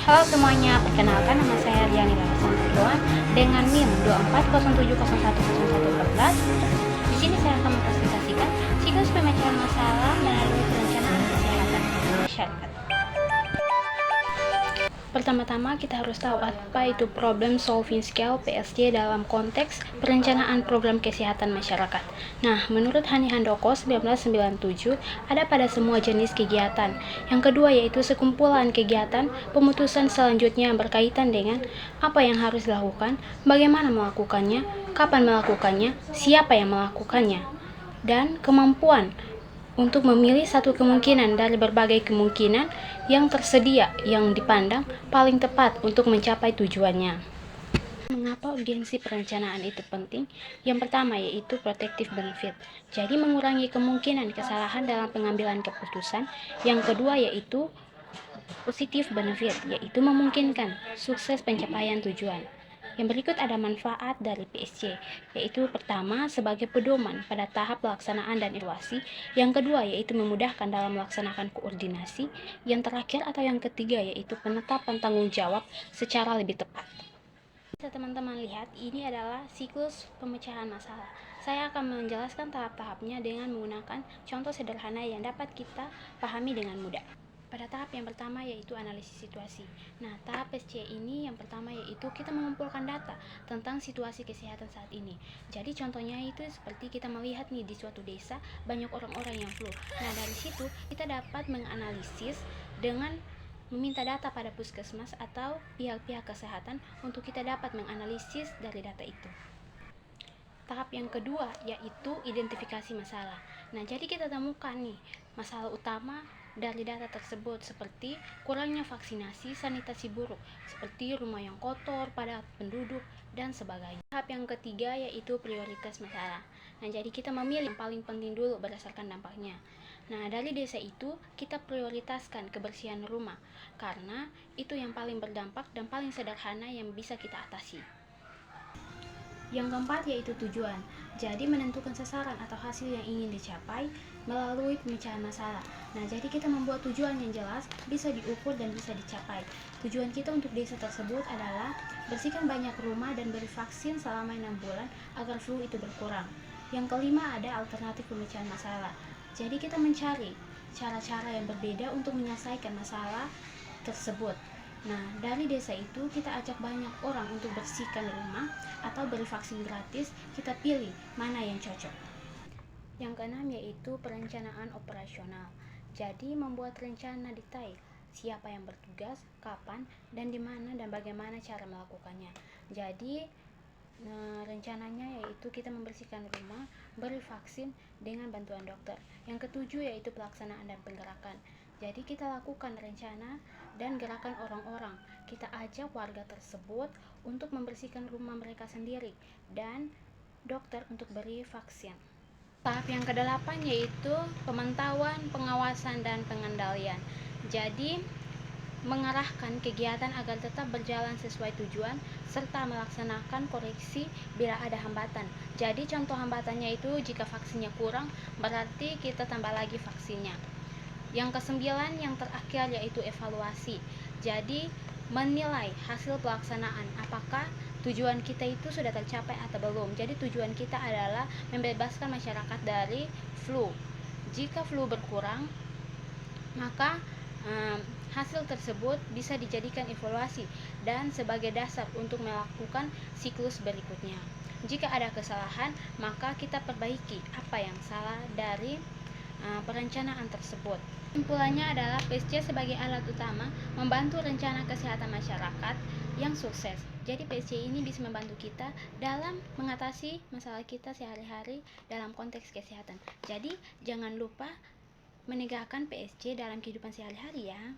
Halo semuanya, perkenalkan nama saya Riani Larasantuluan dengan NIM 2407010114. Di sini saya akan mempresentasikan siklus pemecahan masalah melalui perencanaan kesehatan masyarakat. Pertama-tama kita harus tahu apa itu Problem Solving Skill (PSC) dalam konteks perencanaan program kesehatan masyarakat. Nah, menurut Hani Handoko 1997, ada pada semua jenis kegiatan. Yang kedua yaitu sekumpulan kegiatan pemutusan selanjutnya yang berkaitan dengan apa yang harus dilakukan, bagaimana melakukannya, kapan melakukannya, siapa yang melakukannya, dan kemampuan untuk memilih satu kemungkinan dari berbagai kemungkinan yang tersedia yang dipandang paling tepat untuk mencapai tujuannya. Mengapa urgensi perencanaan itu penting? Yang pertama yaitu protective benefit, jadi mengurangi kemungkinan kesalahan dalam pengambilan keputusan. Yang kedua yaitu positive benefit, yaitu memungkinkan sukses pencapaian tujuan. Yang berikut ada manfaat dari PSC, yaitu pertama sebagai pedoman pada tahap pelaksanaan dan evaluasi. Yang kedua yaitu memudahkan dalam melaksanakan koordinasi. Yang terakhir atau yang ketiga yaitu penetapan tanggung jawab secara lebih tepat. Bisa teman-teman lihat, ini adalah siklus pemecahan masalah. Saya akan menjelaskan tahap-tahapnya dengan menggunakan contoh sederhana yang dapat kita pahami dengan mudah. Pada tahap yang pertama yaitu analisis situasi. Nah, tahap PSC ini yang pertama yaitu kita mengumpulkan data tentang situasi kesehatan saat ini. Jadi contohnya itu seperti kita melihat nih di suatu desa banyak orang-orang yang flu. Nah, dari situ kita dapat menganalisis dengan meminta data pada puskesmas atau pihak-pihak kesehatan untuk kita dapat menganalisis dari data itu. Tahap yang kedua yaitu identifikasi masalah. Nah, jadi kita temukan nih masalah utama dari data tersebut seperti kurangnya vaksinasi, sanitasi buruk, seperti rumah yang kotor, padat penduduk, dan sebagainya. Tahap yang ketiga yaitu prioritas masalah. Nah, jadi kita memilih yang paling penting dulu berdasarkan dampaknya. Nah, dari desa itu kita prioritaskan kebersihan rumah karena itu yang paling berdampak dan paling sederhana yang bisa kita atasi. Yang keempat yaitu tujuan. Jadi menentukan sasaran atau hasil yang ingin dicapai melalui pemecahan masalah. Nah, jadi kita membuat tujuan yang jelas, bisa diukur dan bisa dicapai. Tujuan kita untuk desa tersebut adalah bersihkan banyak rumah dan beri vaksin selama 6 bulan agar flu itu berkurang. Yang kelima ada alternatif pemecahan masalah. Jadi kita mencari cara-cara yang berbeda untuk menyelesaikan masalah tersebut. Nah, dari desa itu kita ajak banyak orang untuk bersihkan rumah atau beri vaksin gratis, kita pilih mana yang cocok. Yang keenam yaitu perencanaan operasional. Jadi membuat rencana detail, siapa yang bertugas, kapan, dan di mana dan bagaimana cara melakukannya. Jadi rencananya yaitu kita membersihkan rumah, beri vaksin dengan bantuan dokter. Yang ketujuh yaitu pelaksanaan dan penggerakan. Jadi kita lakukan rencana dan gerakan orang-orang. Kita ajak warga tersebut untuk membersihkan rumah mereka sendiri dan dokter untuk beri vaksin. Tahap yang kedelapan yaitu pemantauan, pengawasan, dan pengendalian. Jadi mengarahkan kegiatan agar tetap berjalan sesuai tujuan serta melaksanakan koreksi bila ada hambatan. Jadi contoh hambatannya itu jika vaksinnya kurang, berarti kita tambah lagi vaksinnya. Yang kesembilan yang terakhir yaitu evaluasi. Jadi menilai hasil pelaksanaan, apakah tujuan kita itu sudah tercapai atau belum. Jadi tujuan kita adalah membebaskan masyarakat dari flu. Jika flu berkurang, maka hasil tersebut bisa dijadikan evaluasi dan sebagai dasar untuk melakukan siklus berikutnya. Jika ada kesalahan, maka kita perbaiki apa yang salah dari perencanaan tersebut. Kesimpulannya adalah PSC sebagai alat utama membantu rencana kesehatan masyarakat yang sukses. Jadi PSC ini bisa membantu kita dalam mengatasi masalah kita sehari-hari dalam konteks kesehatan. Jadi jangan lupa menegakkan PSC dalam kehidupan sehari-hari ya.